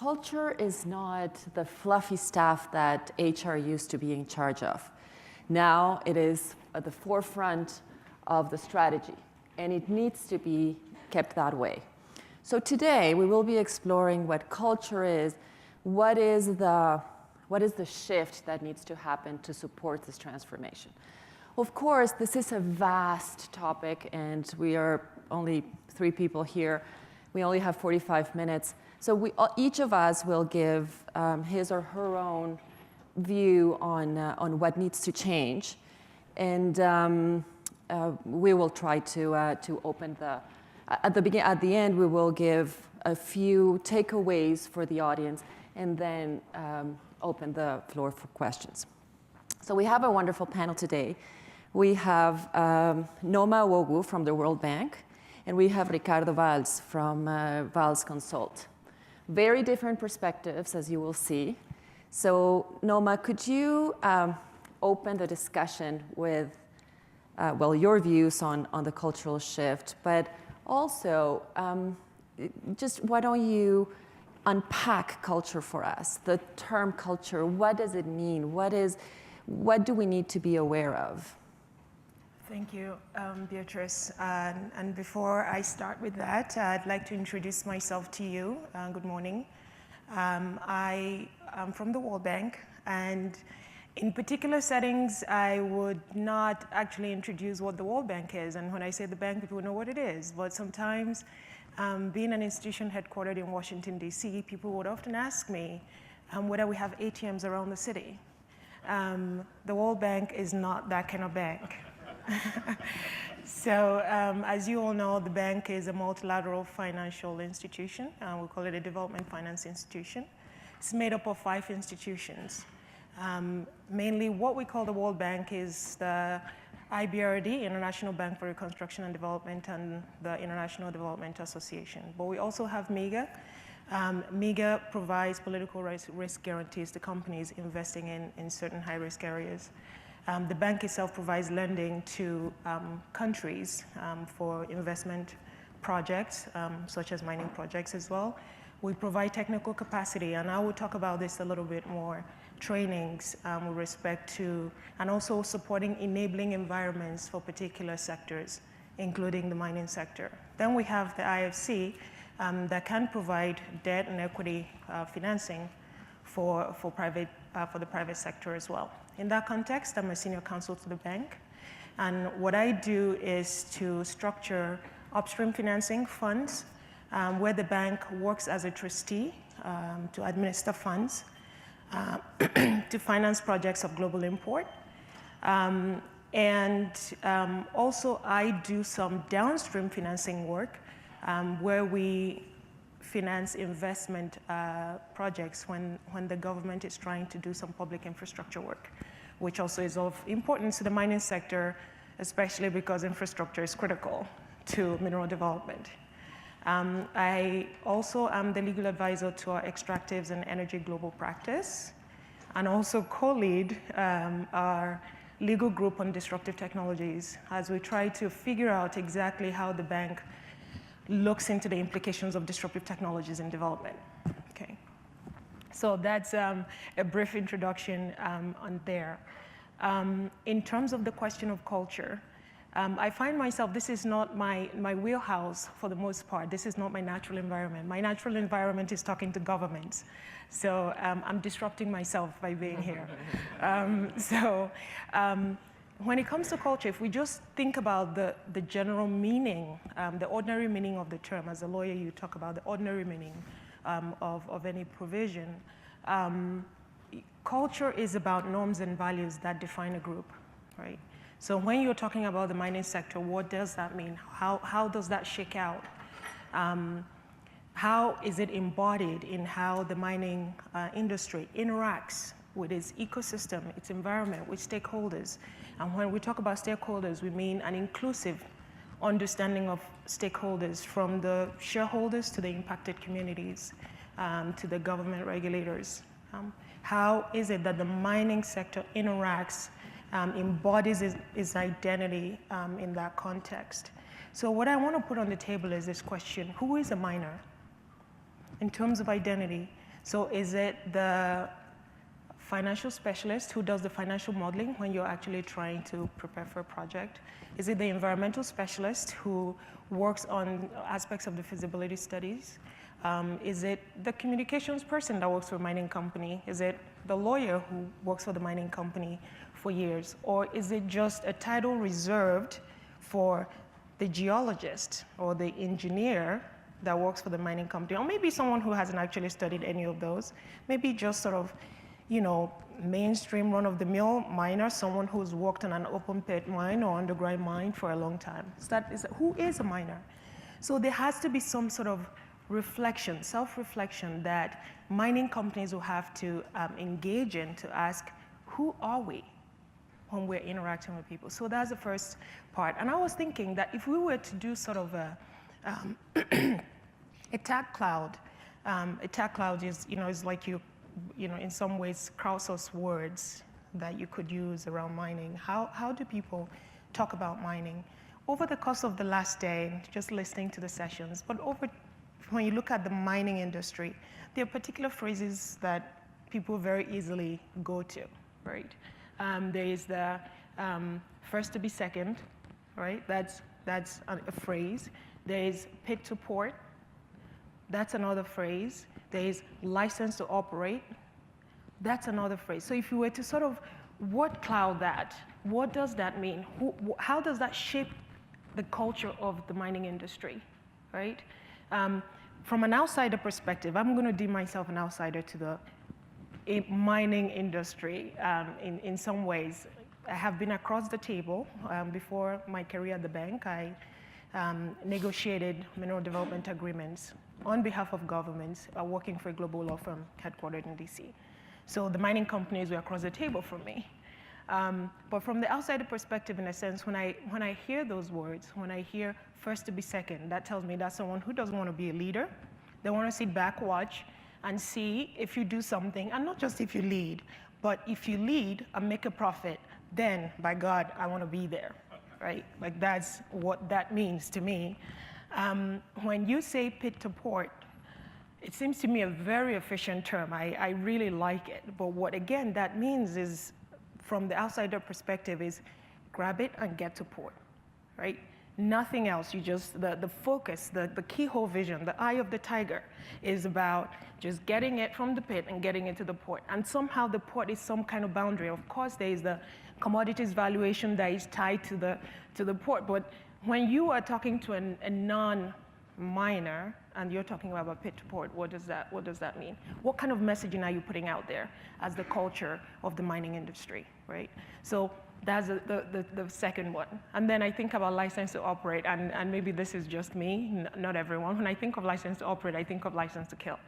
culture is not the fluffy stuff that HR used to be in charge of. Now it is at the forefront of the strategy, and it needs to be kept that way. So today we will be exploring what culture is, what is the shift that needs to happen to support this transformation. Of course, this is a vast topic, and we are only 3 people here. We only have 45 minutes. So each of us will give his or her own view on what needs to change. And we will try to open at the end, we will give a few takeaways for the audience, and then open the floor for questions. So we have a wonderful panel today. We have Nwogu from the World Bank, and we have Ricardo Valls from Valls Consult. Very different perspectives, as you will see. So Nneoma, could you open the discussion with, your views on the cultural shift, but also just why don't you unpack culture for us? The term culture, what does it mean? What do we need to be aware of? Thank you, Beatriz. And before I start with that, I'd like to introduce myself to you. Good morning. I am from the World Bank, and in particular settings, I would not actually introduce what the World Bank is. And when I say the bank, people know what it is. But sometimes, being an institution headquartered in Washington, D.C., people would often ask me whether we have ATMs around the city. The World Bank is not that kind of bank. So as you all know, the bank is a multilateral financial institution. We call it a development finance institution. It's made up of 5 institutions. Mainly what we call the World Bank is the IBRD, International Bank for Reconstruction and Development, and the International Development Association. But we also have MIGA. MIGA provides political risk guarantees to companies investing in certain high-risk areas. The bank itself provides lending to countries for investment projects, such as mining projects as well. We provide technical capacity, and I will talk about this a little bit more, trainings with respect to, and also supporting enabling environments for particular sectors, including the mining sector. Then we have the IFC that can provide debt and equity financing for the private sector as well. In that context, I'm a senior counsel to the bank, and what I do is to structure upstream financing funds where the bank works as a trustee to administer funds to finance projects of global import. Also I do some downstream financing work where we finance investment projects when the government is trying to do some public infrastructure work, which also is of importance to the mining sector, especially because infrastructure is critical to mineral development. I also am the legal advisor to our extractives and energy global practice, and also co-lead our legal group on disruptive technologies as we try to figure out exactly how the bank looks into the implications of disruptive technologies in development. Okay, so that's a brief introduction on there. In terms of the question of culture, I find myself, this is not my wheelhouse for the most part. This is not my natural environment. My natural environment is talking to governments. So I'm disrupting myself by being here. When it comes to culture, if we just think about the general meaning, the ordinary meaning of the term, as a lawyer you talk about the ordinary meaning of any provision, culture is about norms and values that define a group, right? So when you're talking about the mining sector, what does that mean? How does that shake out? How is it embodied in how the mining industry interacts with its ecosystem, its environment, with stakeholders? And when we talk about stakeholders, we mean an inclusive understanding of stakeholders, from the shareholders to the impacted communities, to the government regulators. How is it that the mining sector interacts, embodies its identity in that context? So what I want to put on the table is this question: who is a miner? In terms of identity, So is it the financial specialist who does the financial modeling when you're actually trying to prepare for a project? Is it the environmental specialist who works on aspects of the feasibility studies? Is it the communications person that works for a mining company? Is it the lawyer who works for the mining company for years? Or is it just a title reserved for the geologist or the engineer that works for the mining company? Or maybe someone who hasn't actually studied any of those, maybe just sort of, you know, mainstream run-of-the-mill miner, someone who's worked on an open pit mine or underground mine for a long time. So who is a miner? So there has to be some sort of reflection, self-reflection that mining companies will have to engage in to ask, who are we when we're interacting with people? So that's the first part. And I was thinking that if we were to do sort of a tag cloud is, you know, is like you know, in some ways, crowdsource words that you could use around mining. How do people talk about mining? Over the course of the last day, just listening to the sessions, but when you look at the mining industry, there are particular phrases that people very easily go to, right? There is the first to be second, right? That's a phrase. There is pit to port. That's another phrase. There is license to operate. That's another phrase. So if you were to sort of word cloud that, what does that mean? How does that shape the culture of the mining industry, right? From an outsider perspective, I'm going to deem myself an outsider to the mining industry in some ways. I have been across the table. Before my career at the bank, I negotiated mineral development agreements on behalf of governments working for a global law firm headquartered in DC. So the mining companies were across the table from me. But from the outsider perspective, in a sense, when I hear those words, when I hear first to be second, that tells me that's someone who doesn't want to be a leader. They want to sit back, watch, and see if you do something, and not just if you lead, but if you lead and make a profit, then, by God, I want to be there, right? Like, that's what that means to me. When you say pit to port, it seems to me a very efficient term. I really like it. But what, again, that means is, from the outsider perspective, is grab it and get to port, right? Nothing else. You just, the focus, the keyhole vision, the eye of the tiger is about just getting it from the pit and getting it to the port. And somehow the port is some kind of boundary. Of course, there is the commodities valuation that is tied to the port. But when you are talking to a non-miner and you're talking about a pit to port, what does that mean? What kind of messaging are you putting out there as the culture of the mining industry, right? So that's the second one. And then I think about license to operate, and maybe this is just me, not everyone. When I think of license to operate, I think of license to kill,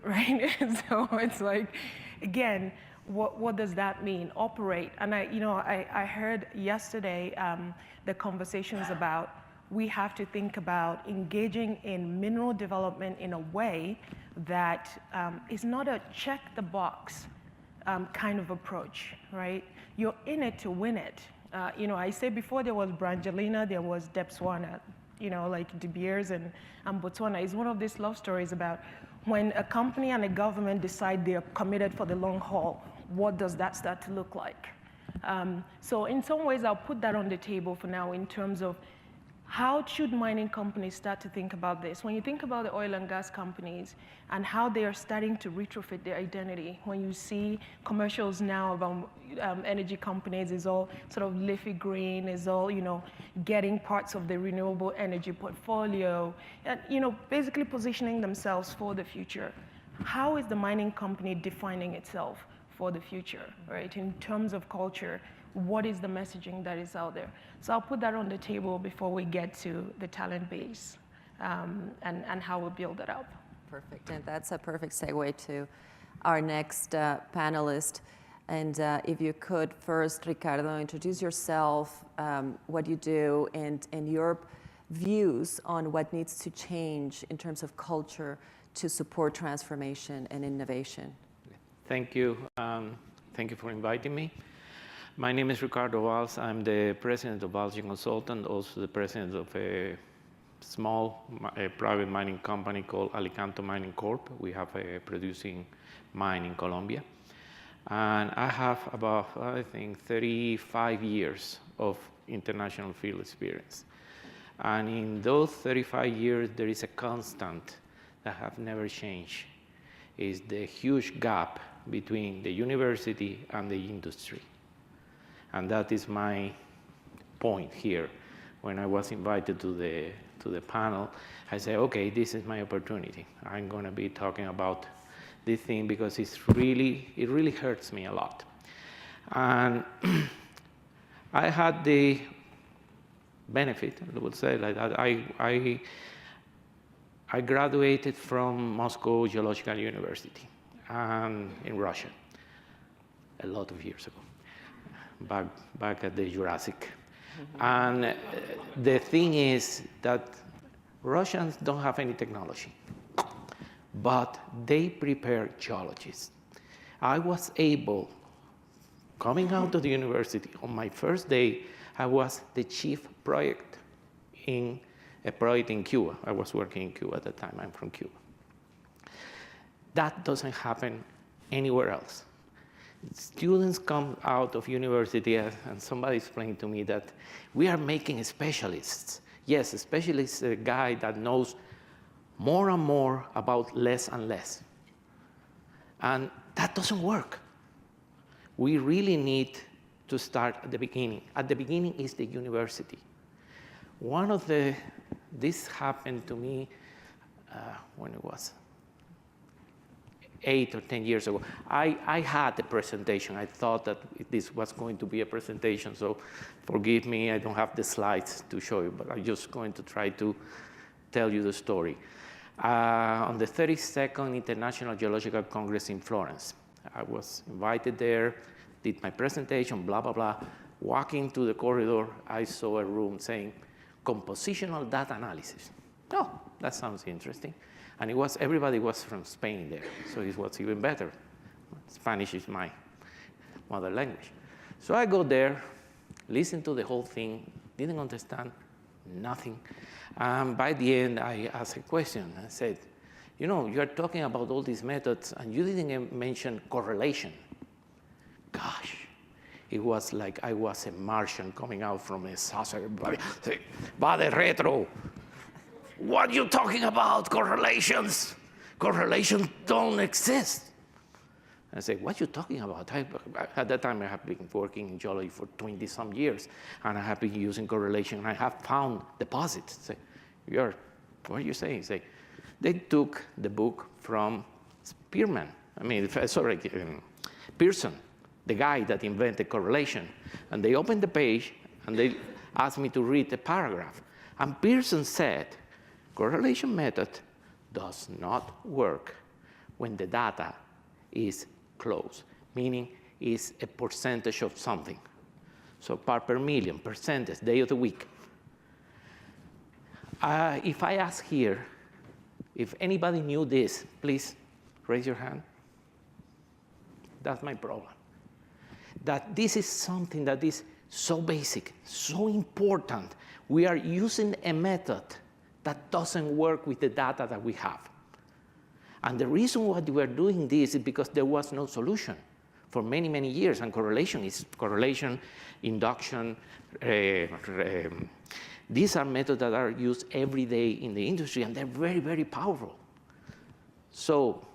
right? So it's like, again, what does that mean? Operate. And I heard yesterday the conversations about we have to think about engaging in mineral development in a way that is not a check the box kind of approach, right? You're in it to win it. I say before there was Brangelina, there was Depswana, like De Beers and Botswana. It's one of these love stories about when a company and a government decide they're committed for the long haul, what does that start to look like? So in some ways, I'll put that on the table for now in terms of how should mining companies start to think about this? When you think about the oil and gas companies and how they are starting to retrofit their identity, when you see commercials now about energy companies, is all sort of leafy green, is all, getting parts of the renewable energy portfolio, and, basically positioning themselves for the future. How is the mining company defining itself for the future, right? In terms of culture, what is the messaging that is out there? So I'll put that on the table before we get to the talent base and how we build it up. Perfect, and that's a perfect segue to our next panelist. And if you could first, Ricardo, introduce yourself, what you do, and your views on what needs to change in terms of culture to support transformation and innovation. Thank you. Thank you for inviting me. My name is Ricardo Valls. I'm the president of Valls Geoconsultant, also the president of small private mining company called Alicanto Mining Corp. We have a producing mine in Colombia. And I have about, I think, 35 years of international field experience. And in those 35 years, there is a constant that have never changed, is the huge gap between the university and the industry. And that is my point here. When I was invited to the panel, I said, okay, this is my opportunity. I'm gonna be talking about this thing because it really hurts me a lot. And I had the benefit, I would say, like that. I graduated from Moscow Geological University in Russia a lot of years ago, back at the Jurassic. And the thing is that Russians don't have any technology, but they prepare geologists. I was able, coming out of the university, on my first day, I was the chief project in a project in Cuba. I was working in Cuba at the time. I'm from Cuba. That doesn't happen anywhere else. Students come out of university, and somebody explained to me that we are making specialists. Yes, a specialist is a guy that knows more and more about less and less. And that doesn't work. We really need to start at the beginning. At the beginning is the university. This happened to me when it was 8 or 10 years ago. I had a presentation. I thought that this was going to be a presentation, so forgive me, I don't have the slides to show you, but I'm just going to try to tell you the story. On the 32nd International Geological Congress in Florence, I was invited there, did my presentation, blah, blah, blah. Walking to the corridor, I saw a room saying, compositional data analysis. Oh, that sounds interesting. And everybody was from Spain there, so it was even better. Spanish is my mother language. So I go there, listen to the whole thing, didn't understand nothing. By the end, I asked a question. I said, you know, you're talking about all these methods, and you didn't mention correlation. Gosh, it was like I was a Martian coming out from a saucer. Vade retro. What are you talking about? Correlations? Correlations don't exist. I say, what are you talking about? At that time, I have been working in geology for 20-some years, and I have been using correlation, and I have found deposits. Say, what are you saying? Say, they took the book from Pearson, the guy that invented correlation, and they opened the page, and they asked me to read the paragraph. And Pearson said, correlation method does not work when the data is close, meaning is a percentage of something. So part per million, percentage, day of the week. If I ask here, if anybody knew this, please raise your hand. That's my problem. That this is something that is so basic, so important. We are using a method that doesn't work with the data that we have. And the reason why we are doing this is because there was no solution for many, many years. And correlation is correlation, induction. These are methods that are used every day in the industry, and they're very, very powerful. So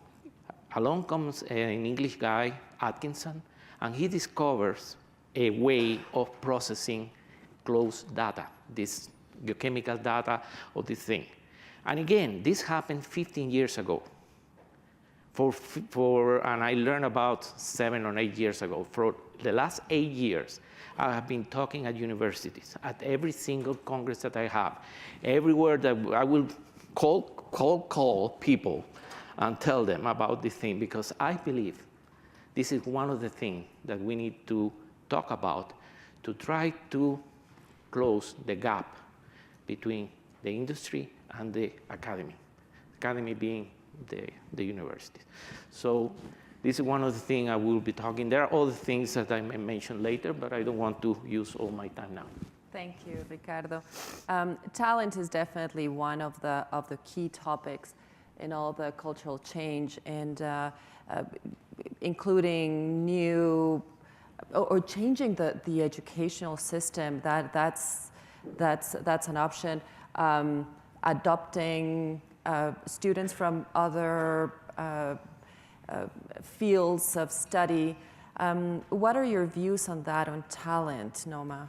along comes an English guy, Atkinson, and he discovers a way of processing closed data, this geochemical data of this thing. And again, this happened 15 years ago. And I learned about 7 or 8 years ago. For the last 8 years, I have been talking at universities, at every single congress that I have, everywhere that I will call people and tell them about this thing, because I believe this is one of the things that we need to talk about to try to close the gap between the industry and the academy. Academy being the universities. So this is one of the things I will be talking. There are other things that I may mention later, but I don't want to use all my time now. Thank you, Ricardo. Talent is definitely one of the key topics in all the cultural change, and including new or changing the educational system. That's an option. Adopting students from other fields of study. What are your views on that, on talent, Nneoma?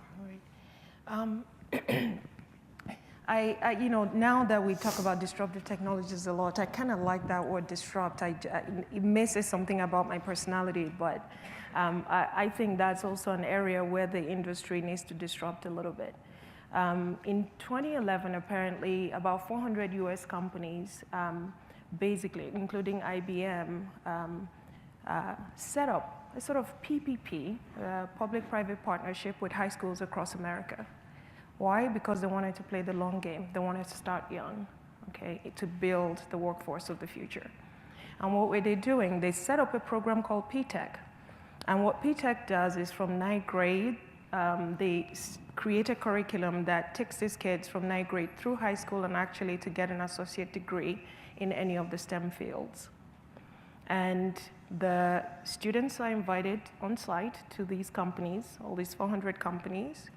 You know, now that we talk about disruptive technologies a lot, I kind of like that word disrupt. It may say something about my personality, but I think that's also an area where the industry needs to disrupt a little bit. In 2011, apparently, about 400 US companies, basically, including IBM, set up a sort of PPP, public-private partnership with high schools across America. Why? Because they wanted to play the long game. They wanted to start young, okay, to build the workforce of the future. And what were they doing? They set up a program called P-Tech. And what P-Tech does is from 9th grade, they create a curriculum that takes these kids from 9th grade through high school and actually to get an associate degree in any of the STEM fields. And the students are invited on site to these companies, all these 400 companies.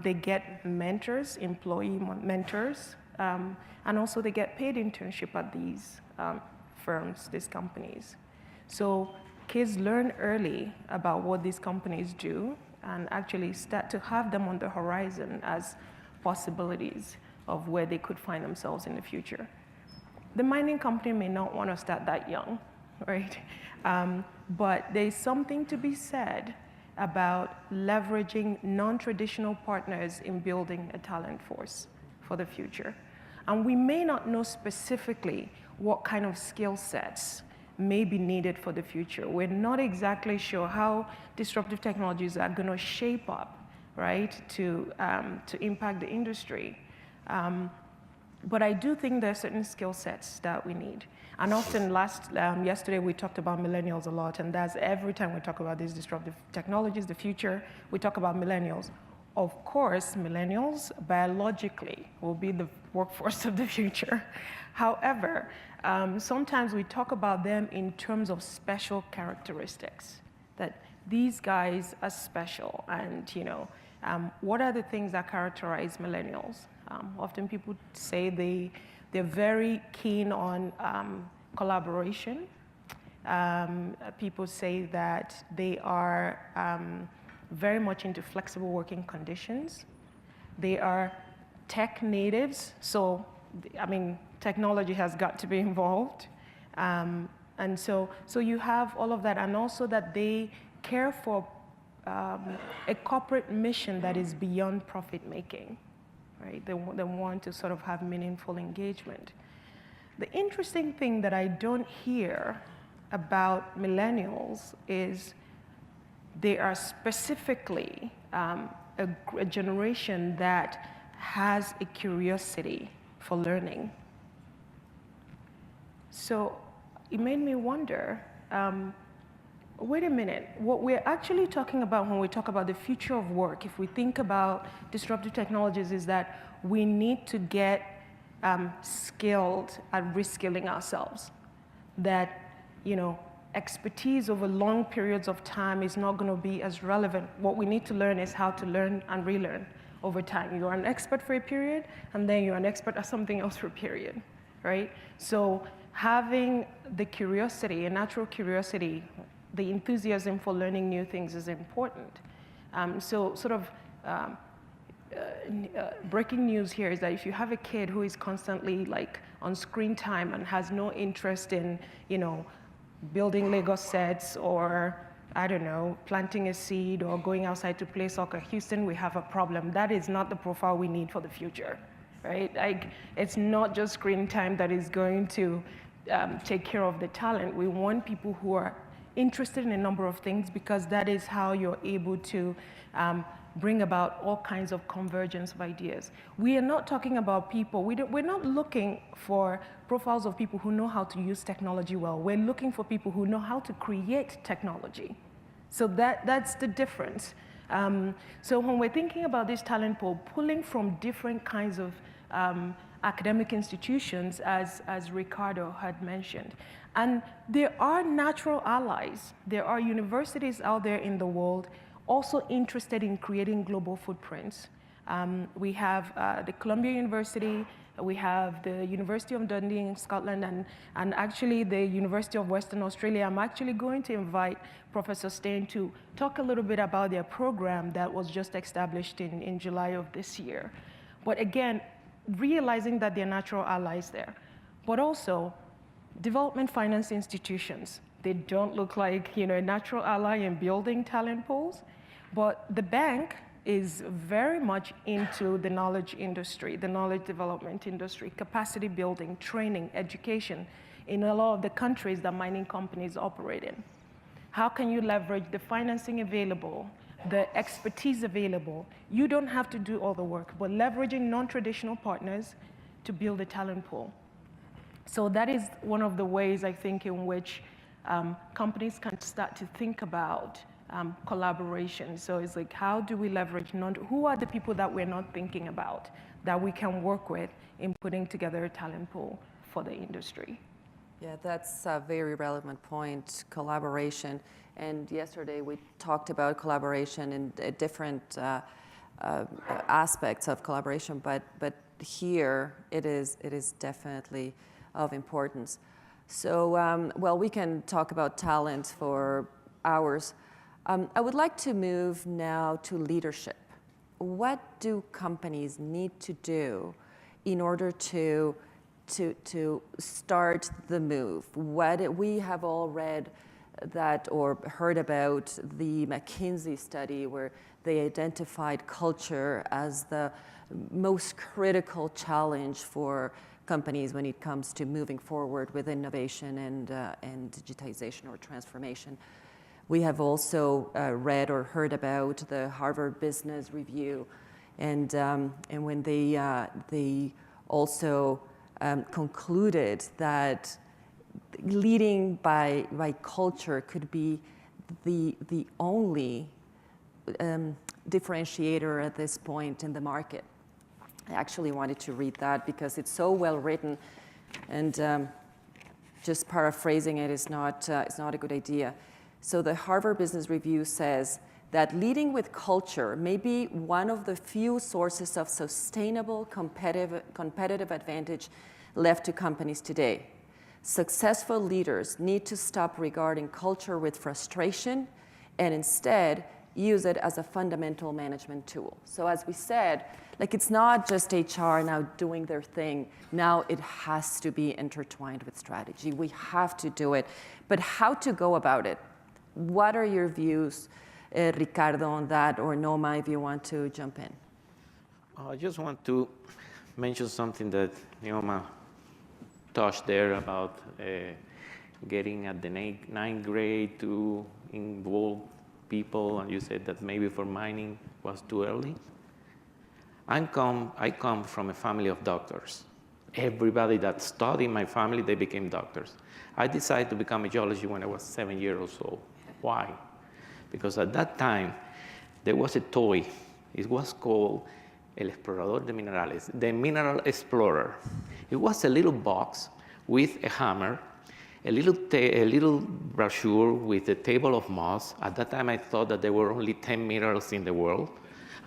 They get mentors, employee mentors, and also they get paid internship at these firms, these companies. So kids learn early about what these companies do and actually start to have them on the horizon as possibilities of where they could find themselves in the future. The mining company may not want to start that young, right? But there's something to be said about leveraging non-traditional partners in building a talent force for the future. And we may not know specifically what kind of skill sets may be needed for the future. We're not exactly sure how disruptive technologies are going to shape up, right, to impact the industry. But I do think there are certain skill sets that we need. And often yesterday we talked about millennials a lot, and that's every time we talk about these disruptive technologies, the future, we talk about millennials. Of course, millennials biologically will be the workforce of the future. However, sometimes we talk about them in terms of special characteristics, that these guys are special, and what are the things that characterize millennials? Often people say they're very keen on collaboration. People say that they are very much into flexible working conditions. They are tech natives, so I mean, technology has got to be involved. And so you have all of that, and also that they care for a corporate mission that is beyond profit making. Right? They want to sort of have meaningful engagement. The interesting thing that I don't hear about millennials is they are specifically a generation that has a curiosity for learning. So it made me wonder, wait a minute, what we're actually talking about when we talk about the future of work, if we think about disruptive technologies, is that we need to get skilled at reskilling ourselves. That, expertise over long periods of time is not going to be as relevant. What we need to learn is how to learn and relearn over time. You're an expert for a period, and then you're an expert at something else for a period, right? So having the curiosity, a natural curiosity, the enthusiasm for learning new things is important. So sort of breaking news here is that if you have a kid who is constantly on screen time and has no interest in, building Lego sets or, I don't know, planting a seed or going outside to play soccer, Houston, we have a problem. That is not the profile we need for the future, right? It's not just screen time that is going to take care of the talent. We want people who are interested in a number of things, because that is how you're able to bring about all kinds of convergence of ideas. We are not talking about people, we're not looking for profiles of people who know how to use technology well. We're looking for people who know how to create technology. So that's the difference. So when we're thinking about this talent pool, pulling from different kinds of academic institutions, as Ricardo had mentioned. And there are natural allies. There are universities out there in the world also interested in creating global footprints. We have the Columbia University, we have the University of Dundee in Scotland, and actually the University of Western Australia. I'm actually going to invite Professor Stein to talk a little bit about their program that was just established in July of this year. But again, realizing that they're natural allies there, but also development finance institutions. They don't look like, a natural ally in building talent pools, but the bank is very much into the knowledge industry, the knowledge development industry, capacity building, training, education in a lot of the countries that mining companies operate in. How can you leverage the financing available, the expertise available? You don't have to do all the work, but leveraging non-traditional partners to build a talent pool. So that is one of the ways, I think, in which companies can start to think about collaboration. So it's like, how do we leverage, who are the people that we're not thinking about that we can work with in putting together a talent pool for the industry? Yeah, that's a very relevant point, collaboration. And yesterday we talked about collaboration in different aspects of collaboration, but here it is definitely of importance. So, well, we can talk about talent for hours. I would like to move now to leadership. What do companies need to do in order to start the move? We have all read that or heard about the McKinsey study where they identified culture as the most critical challenge for companies when it comes to moving forward with innovation and digitization or transformation. We have also read or heard about the Harvard Business Review, and when they also concluded that leading by culture could be the only differentiator at this point in the market. I actually wanted to read that because it's so well written, and just paraphrasing it is not a good idea. So the Harvard Business Review says that leading with culture may be one of the few sources of sustainable competitive advantage left to companies today. Successful leaders need to stop regarding culture with frustration and instead use it as a fundamental management tool. So as we said, it's not just HR now doing their thing. Now it has to be intertwined with strategy. We have to do it. But how to go about it? What are your views, Ricardo, on that, or Nneoma, if you want to jump in? I just want to mention something that Nneoma touched there about getting at the ninth grade to involve people, and you said that maybe for mining was too early. I come from a family of doctors. Everybody that studied in my family, they became doctors. I decided to become a geologist when I was 7 years old. Why? Because at that time, there was a toy. It was called El Explorador de Minerales, the Mineral Explorer. It was a little box with a hammer, a little brochure with a table of moss. At that time, I thought that there were only 10 minerals in the world,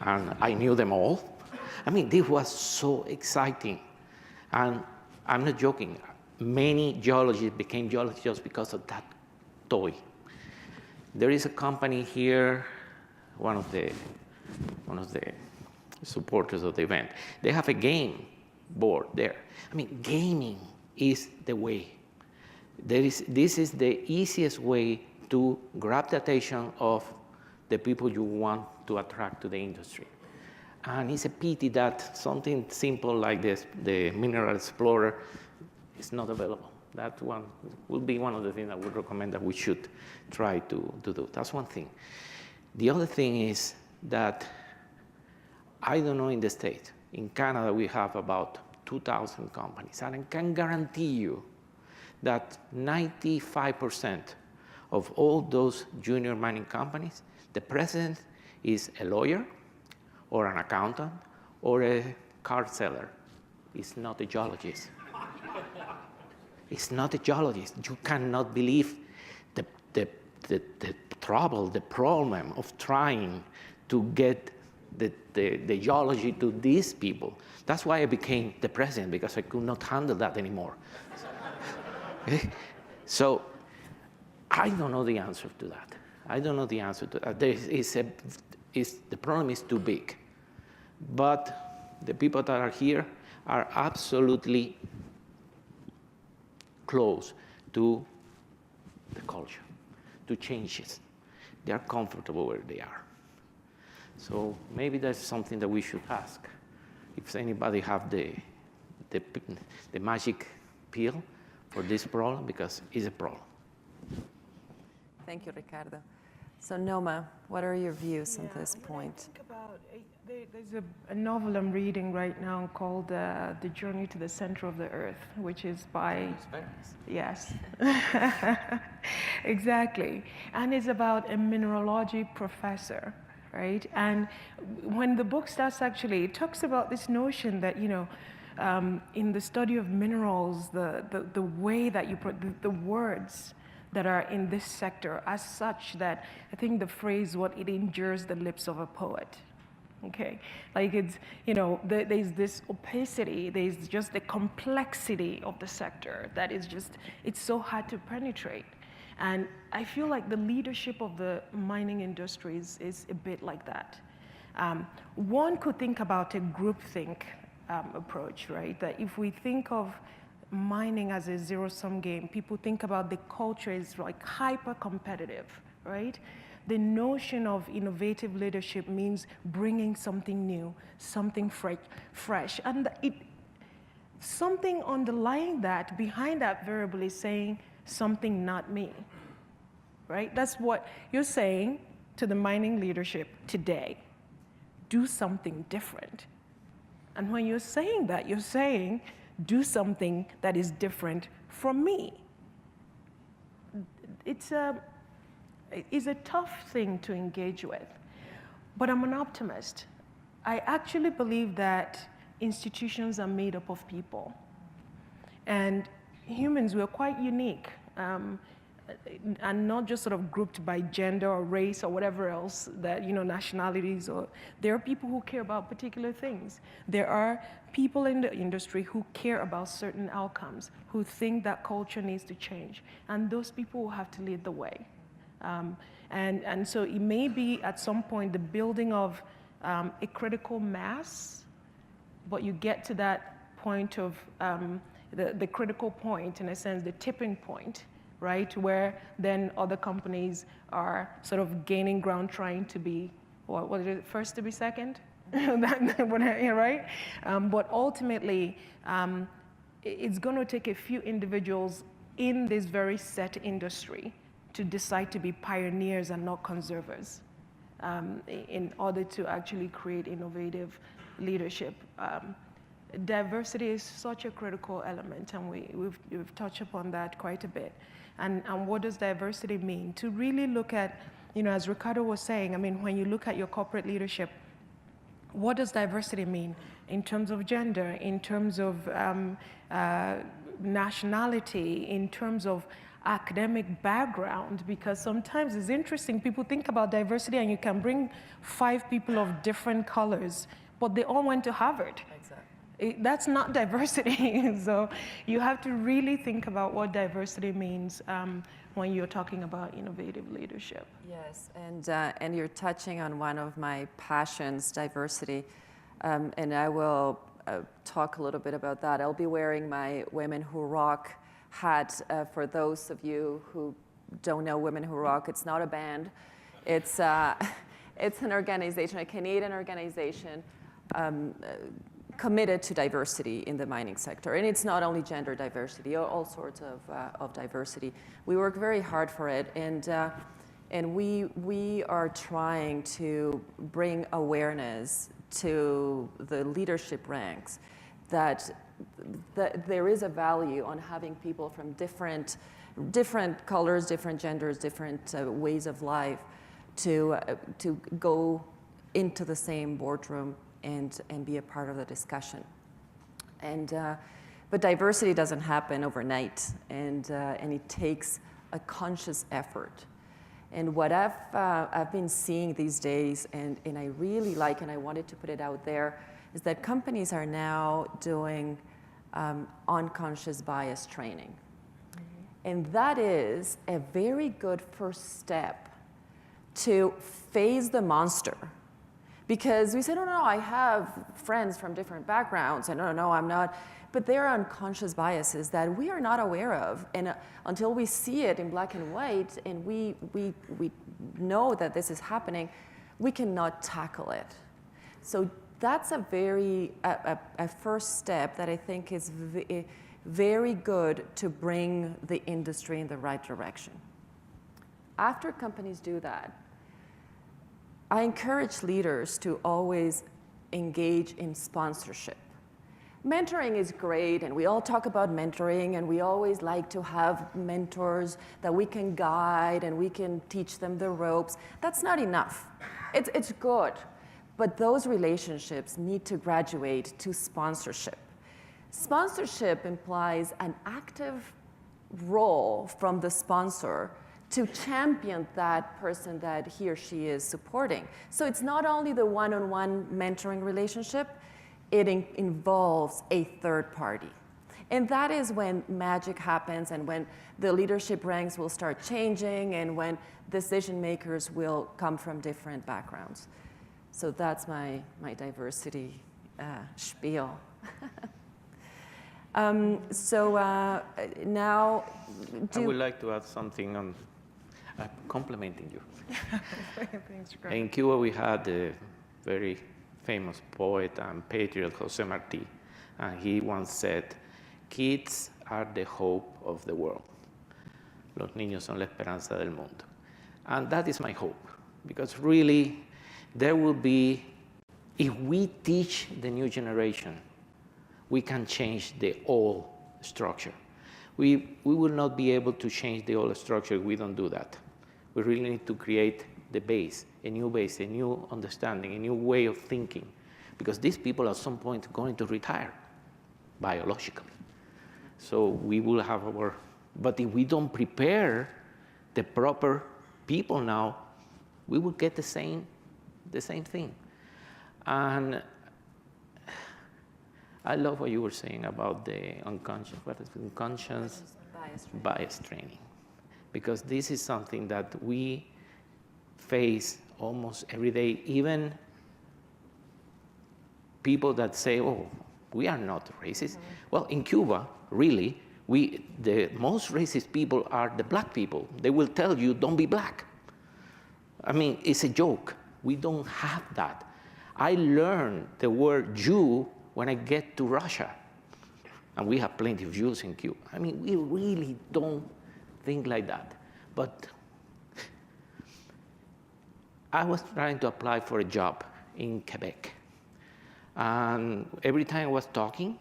and I knew them all. I mean, this was so exciting. And I'm not joking. Many geologists became geologists just because of that toy. There is a company here, one of the supporters of the event. They have a game board there. I mean, gaming is the way. This is the easiest way to grab the attention of the people you want to attract to the industry. And it's a pity that something simple like this, the Mineral Explorer, is not available. That one will be one of the things I would recommend that we should try to do. That's one thing. The other thing is that I don't know in the States. In Canada, we have about 2,000 companies. And I can guarantee you that 95% of all those junior mining companies, the president is a lawyer or an accountant or a car seller. It's not a geologist. It's not a geologist. You cannot believe the trouble, the problem of trying to get the geology to these people. That's why I became the president, because I could not handle that anymore. Okay? So I don't know the answer to that. I don't know the answer to that. The problem is too big. But the people that are here are absolutely close to the culture, to changes. They are comfortable where they are. So maybe that's something that we should ask. If anybody have the magic pill for this problem, because it's a problem. Thank you, Ricardo. So Nneoma, what are your views on this point? I think about there's a novel I'm reading right now called The Journey to the Center of the Earth, which is by... Yes. Exactly. And it's about a mineralogy professor, right? And when the book starts, actually, it talks about this notion that, you know, in the study of minerals, the way that you put the words that are in this sector as such that I think the phrase, what it endures the lips of a poet. Okay, like it's, you know, there's this opacity, there's just the complexity of the sector that is just, it's so hard to penetrate. And I feel like the leadership of the mining industries is a bit like that. One could think about a groupthink approach, right? That if we think of mining as a zero-sum game, people think about the culture is like hyper-competitive, right? The notion of innovative leadership means bringing something new, something fresh. And something underlying that, behind that variable is saying something not me, right? That's what you're saying to the mining leadership today. Do something different. And when you're saying that, you're saying, do something that is different from me. It's a tough thing to engage with, but I'm an optimist. I actually believe that institutions are made up of people. And humans, we're quite unique, and not just sort of grouped by gender or race or whatever else that, you know, nationalities, or there are people who care about particular things. There are people in the industry who care about certain outcomes, who think that culture needs to change, and those people will have to lead the way. And so it may be at some point the building of a critical mass, but you get to that point of the critical point, in a sense, the tipping point, right, where then other companies are sort of gaining ground, trying to be, what is it, first to be second? Right? But ultimately, it's going to take a few individuals in this very set industry to decide to be pioneers and not conservers, in order to actually create innovative leadership. Diversity is such a critical element, and we've touched upon that quite a bit. And what does diversity mean? To really look at, you know, as Ricardo was saying, I mean, when you look at your corporate leadership, what does diversity mean in terms of gender, in terms of nationality, in terms of academic background? Because sometimes it's interesting, people think about diversity and you can bring 5 people of different colors, but they all went to Harvard. That's not diversity. So you have to really think about what diversity means when you're talking about innovative leadership. Yes, and you're touching on one of my passions, diversity, and I will talk a little bit about that. I'll be wearing my Women Who Rock hat. For those of you who don't know Women Who Rock, it's not a band. It's an organization, a Canadian organization, committed to diversity in the mining sector. And it's not only gender diversity, all sorts of diversity. We work very hard for it, and we are trying to bring awareness to the leadership ranks that there is a value on having people from different colors, different genders, different ways of life to go into the same boardroom and be a part of the discussion. But diversity doesn't happen overnight, and it takes a conscious effort. And what I've been seeing these days, and I really like, and I wanted to put it out there, is that companies are now doing unconscious bias training. And that is a very good first step to face the monster. Because we say, no, I have friends from different backgrounds, and no, I'm not. But there are unconscious biases that we are not aware of. And until we see it in black and white, and we know that this is happening, we cannot tackle it. So that's a first step that I think is very good to bring the industry in the right direction. After companies do that, I encourage leaders to always engage in sponsorship. Mentoring is great, and we all talk about mentoring, and we always like to have mentors that we can guide and we can teach them the ropes. That's not enough. It's good, but those relationships need to graduate to sponsorship. Sponsorship implies an active role from the sponsor to champion that person that he or she is supporting. So it's not only the one-on-one mentoring relationship, it involves a third party. And that is when magic happens, and when the leadership ranks will start changing, and when decision makers will come from different backgrounds. So that's my diversity spiel. Now, I would like to add something on complimenting you. Thanks, Ricardo. In Cuba, we had a very famous poet and patriot, José Martí, and he once said, "Kids are the hope of the world. Los niños son la esperanza del mundo." And that is my hope, because really, there will be, if we teach the new generation, we can change the old structure. We will not be able to change the old structure if we don't do that. We really need to create the base, a new understanding, a new way of thinking, because these people at some point are going to retire biologically. So we will have but if we don't prepare the proper people now, we will get the same thing. And I love what you were saying about the unconscious bias training, because this is something that we face almost every day. Even people that say, "Oh, we are not racist." Mm-hmm. Well, in Cuba, really, the most racist people are the black people. They will tell you, "Don't be black." I mean, it's a joke. We don't have that. I learned the word Jew when I get to Russia, and we have plenty of Jews in Cuba. I mean, we really don't think like that. But I was trying to apply for a job in Quebec, and every time I was talking,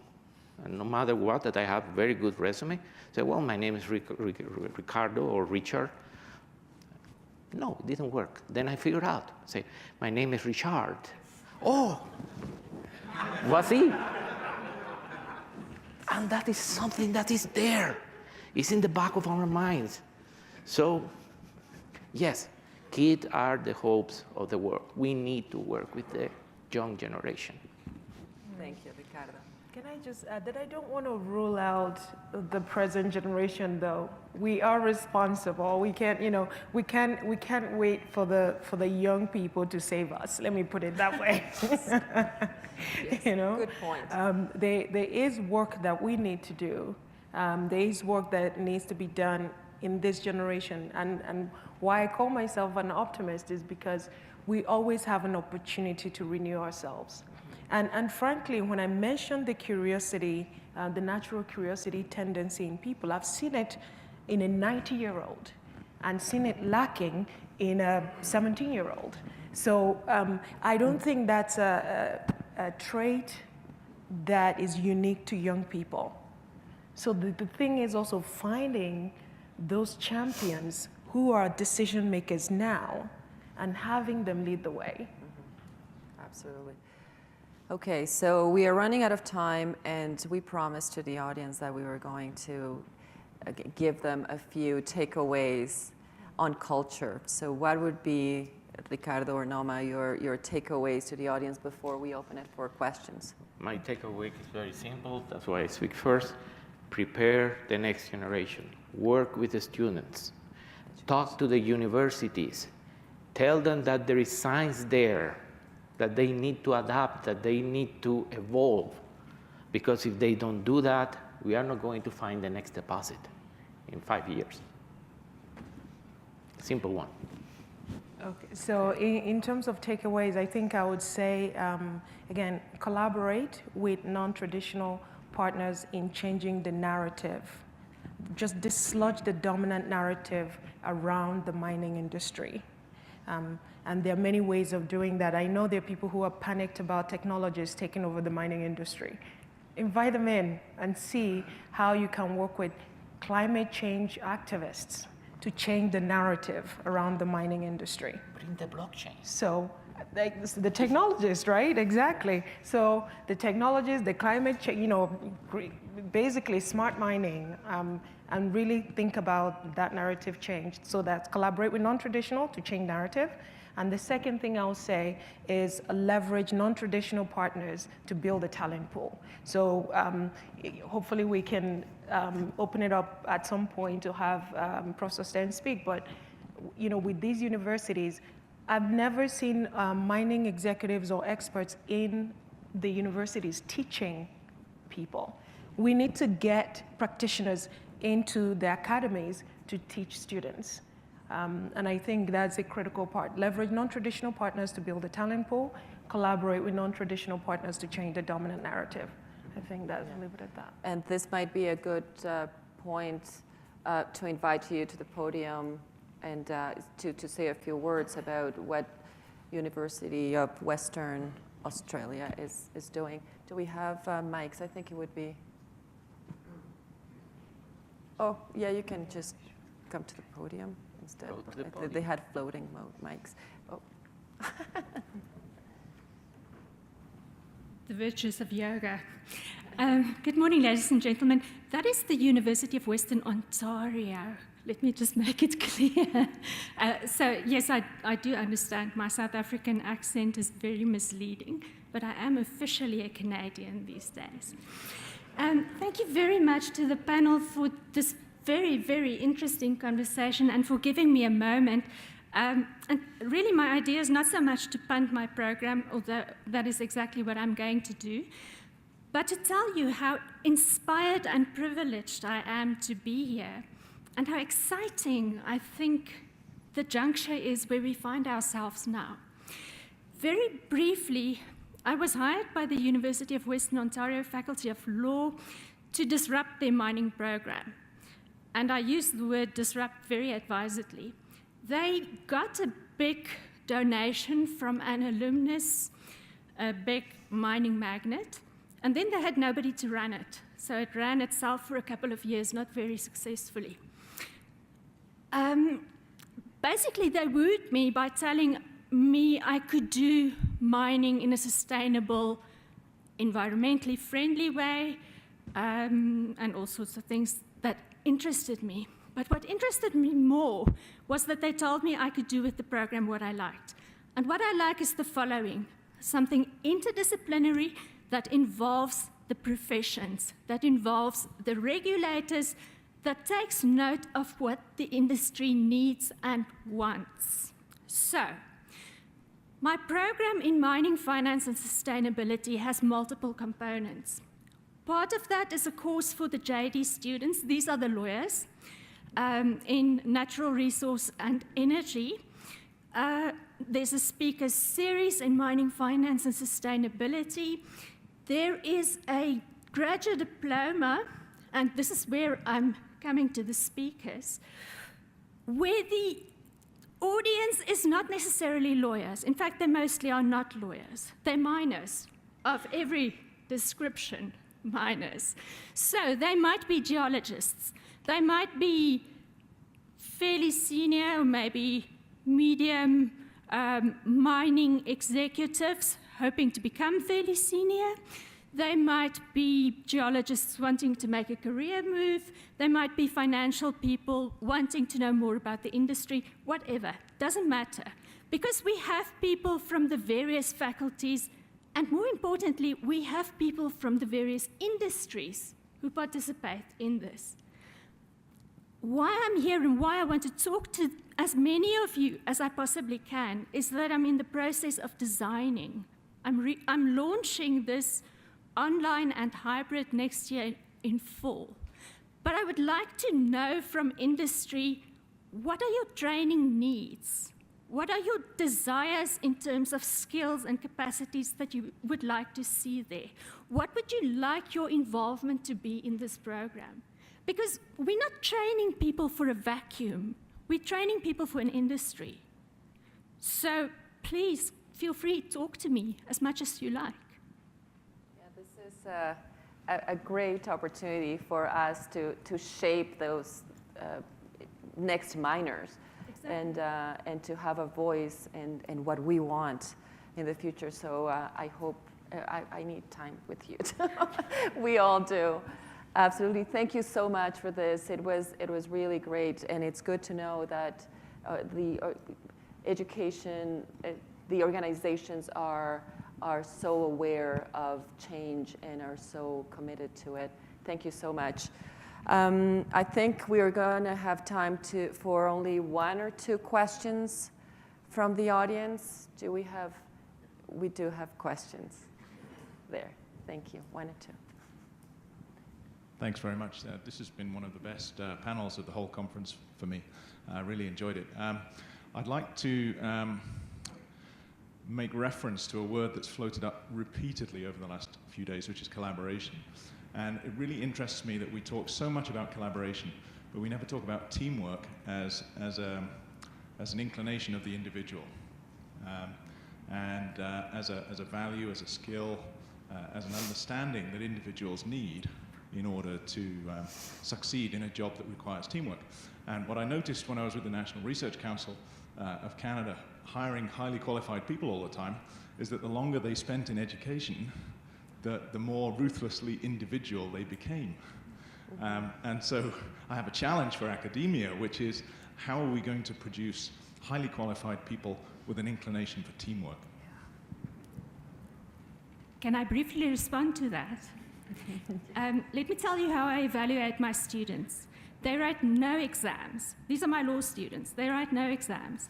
and no matter what, that I have a very good resume, I said, "Well, my name is Ricardo or Richard." No, it didn't work. Then I figured out, say, "My name is Richard." Oh, was he? And that is something that is there. It's in the back of our minds. So, yes, kids are the hopes of the world. We need to work with the young generation. Thank you, Ricardo. Can I just add that I don't want to rule out the present generation, though. We are responsible. We can't, we can't wait for the young people to save us. Let me put it that way. Yes, good point. There is work that we need to do. There is work that needs to be done in this generation. And why I call myself an optimist is because we always have an opportunity to renew ourselves. And frankly, when I mentioned the curiosity, the natural curiosity tendency in people, I've seen it in a 90-year-old and seen it lacking in a 17-year-old. So I don't think that's a trait that is unique to young people. So the thing is also finding those champions who are decision makers now and having them lead the way. Absolutely. Okay, so we are running out of time, and we promised to the audience that we were going to give them a few takeaways on culture. So what would be, Ricardo or Nneoma, your takeaways to the audience before we open it for questions? My takeaway is very simple. That's why I speak first. Prepare the next generation. Work with the students. Talk to the universities. Tell them that there is science there, that they need to adapt, that they need to evolve. Because if they don't do that, we are not going to find the next deposit in 5 years. Simple one. Okay, so in terms of takeaways, I think I would say, again, collaborate with non-traditional partners in changing the narrative. Just dislodge the dominant narrative around the mining industry. And there are many ways of doing that. I know there are people who are panicked about technologies taking over the mining industry. Invite them in and see how you can work with climate change activists to change the narrative around the mining industry. Bring the blockchain. So, like, the technologists, right? Exactly. So the technologists, the climate change, you know, basically smart mining, and really think about that narrative change. So that's collaborate with non-traditional to change narrative. And the second thing I'll say is leverage non-traditional partners to build a talent pool. So hopefully we can open it up at some point to have Professor Stern speak. But you know, with these universities, I've never seen mining executives or experts in the universities teaching people. We need to get practitioners into the academies to teach students. And I think that's a critical part. Leverage non-traditional partners to build a talent pool, collaborate with non-traditional partners to change the dominant narrative. I think that's, I'll leave it at that. And this might be a good point to invite you to the podium and to say a few words about what University of Western Australia is doing. Do we have mics? I think it would be. Oh, yeah, you can just come to the podium instead. They had floating mode mics. Oh. The virtues of yoga. Good morning, ladies and gentlemen. That is the University of Western Ontario. Let me just make it clear. So, yes, I do understand my South African accent is very misleading, but I am officially a Canadian these days. Thank you very much to the panel for this very, very interesting conversation and for giving me a moment. And really, my idea is not so much to punt my program, although that is exactly what I'm going to do, but to tell you how inspired and privileged I am to be here, and how exciting I think the juncture is where we find ourselves now. Very briefly, I was hired by the University of Western Ontario Faculty of Law to disrupt their mining program. And I use the word disrupt very advisedly. They got a big donation from an alumnus, a big mining magnate, and then they had nobody to run it. So it ran itself for a couple of years, not very successfully. Basically, they wooed me by telling me I could do mining in a sustainable, environmentally friendly way, and all sorts of things that interested me. But what interested me more was that they told me I could do with the program what I liked. And what I like is the following: something interdisciplinary that involves the professions, that involves the regulators, that takes note of what the industry needs and wants. So, my program in mining finance and sustainability has multiple components. Part of that is a course for the JD students. These are the lawyers in natural resource and energy. There's a speaker series in mining finance and sustainability. There is a graduate diploma, and this is where I'm coming to the speakers, where the audience is not necessarily lawyers. In fact, they mostly are not lawyers. They're miners of every description, miners. So they might be geologists. They might be fairly senior or maybe medium mining executives hoping to become fairly senior. They might be geologists wanting to make a career move. They might be financial people wanting to know more about the industry, whatever. Doesn't matter. Because we have people from the various faculties, and more importantly, we have people from the various industries who participate in this. Why I'm here and why I want to talk to as many of you as I possibly can is that I'm in the process of designing. I'm launching this online and hybrid next year in fall. But I would like to know from industry, what are your training needs? What are your desires in terms of skills and capacities that you would like to see there? What would you like your involvement to be in this program? Because we're not training people for a vacuum. We're training people for an industry. So please, feel free to talk to me as much as you like. Yeah, this is a great opportunity for us to shape those next miners. Exactly. And to have a voice in what we want in the future. So I hope, I need time with you. We all do. Absolutely. Thank you so much for this. It was really great. And it's good to know that the education, the organizations are so aware of change and are so committed to it. Thank you so much. I think we are going to have time for only one or two questions from the audience. We do have questions there. Thank you. One or two. Thanks very much. This has been one of the best panels of the whole conference for me. I really enjoyed it. I'd like to make reference to a word that's floated up repeatedly over the last few days, which is collaboration. And it really interests me that we talk so much about collaboration, but we never talk about teamwork as an inclination of the individual, and as a value, as a skill, as an understanding that individuals need in order to succeed in a job that requires teamwork. And what I noticed when I was with the National Research Council of Canada, hiring highly qualified people all the time, is that the longer they spent in education, the more ruthlessly individual they became. And so I have a challenge for academia, which is how are we going to produce highly qualified people with an inclination for teamwork? Can I briefly respond to that? Let me tell you how I evaluate my students. They write no exams. These are my law students. They write no exams.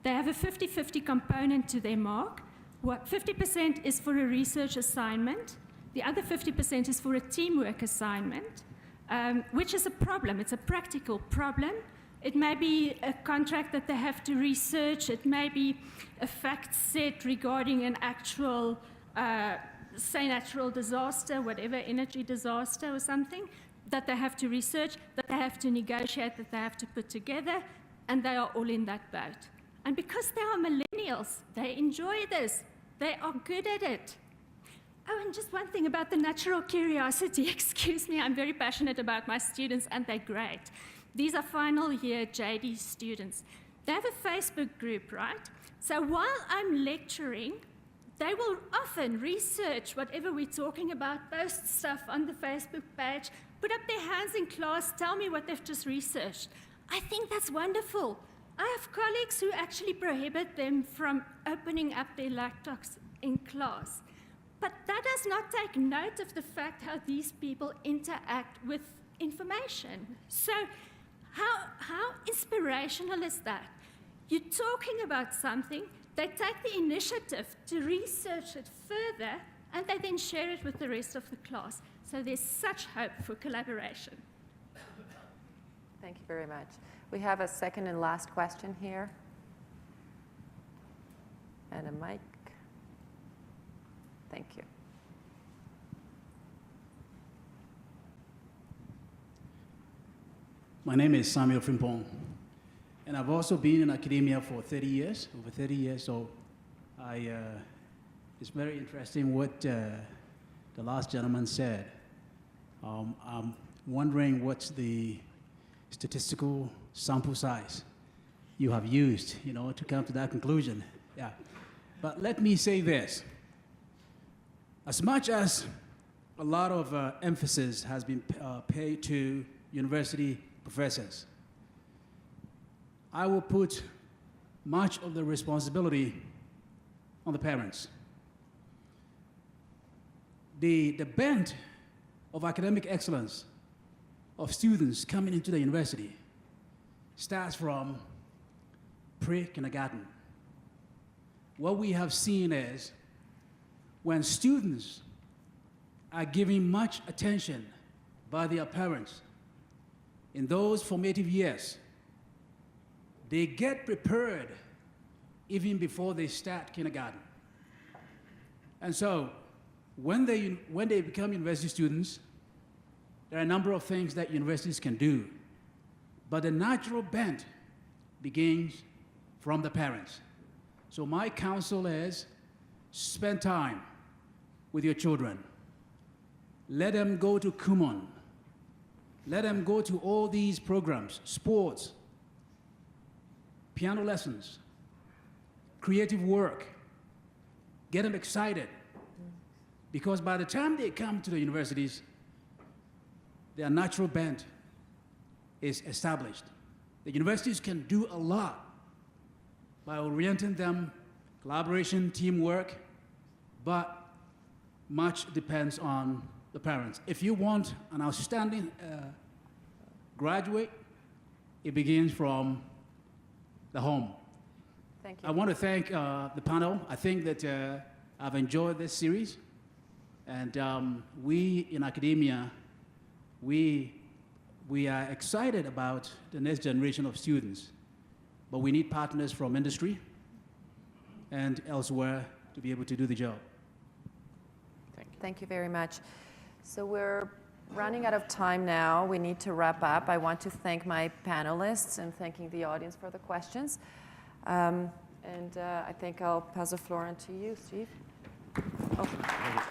They have a 50-50 component to their mark. 50% is for a research assignment. The other 50% is for a teamwork assignment, which is a problem. It's a practical problem. It may be a contract that they have to research. It may be a fact set regarding an actual, say, natural disaster, whatever, energy disaster or something, that they have to research, that they have to negotiate, that they have to put together, and they are all in that boat. And because they are millennials, they enjoy this. They are good at it. Oh, and just one thing about the natural curiosity. Excuse me, I'm very passionate about my students, and they're great. These are final year JD students. They have a Facebook group, right? So while I'm lecturing, they will often research whatever we're talking about, post stuff on the Facebook page, put up their hands in class, tell me what they've just researched. I think that's wonderful. I have colleagues who actually prohibit them from opening up their laptops in class. But that does not take note of the fact how these people interact with information. So how inspirational is that? You're talking about something, they take the initiative to research it further, and they then share it with the rest of the class. So there's such hope for collaboration. Thank you very much. We have a second and last question here. And a mic. Thank you. My name is Samuel Frimpong, and I've also been in academia for 30 years, over 30 years, so it's very interesting what the last gentleman said. I'm wondering what's the statistical sample size you have used, to come to that conclusion. Yeah. But let me say this. As much as a lot of emphasis has been paid to university professors, I will put much of the responsibility on the parents. The bent of academic excellence of students coming into the university starts from pre-kindergarten. What we have seen is when students are given much attention by their parents in those formative years, they get prepared even before they start kindergarten. And so when they become university students, there are a number of things that universities can do, but the natural bent begins from the parents. So my counsel is spend time with your children. Let them go to Kumon. Let them go to all these programs, sports, piano lessons, creative work. Get them excited. Because by the time they come to the universities, their natural bent is established. The universities can do a lot by orienting them, collaboration, teamwork, but much depends on the parents. If you want an outstanding graduate, it begins from the home. Thank you. I want to thank the panel. I think that I've enjoyed this series. And we in academia, we are excited about the next generation of students, but we need partners from industry and elsewhere to be able to do the job. Thank you very much. So we're running out of time now. We need to wrap up. I want to thank my panelists and thanking the audience for the questions. I think I'll pass the floor on to you, Steve. Oh.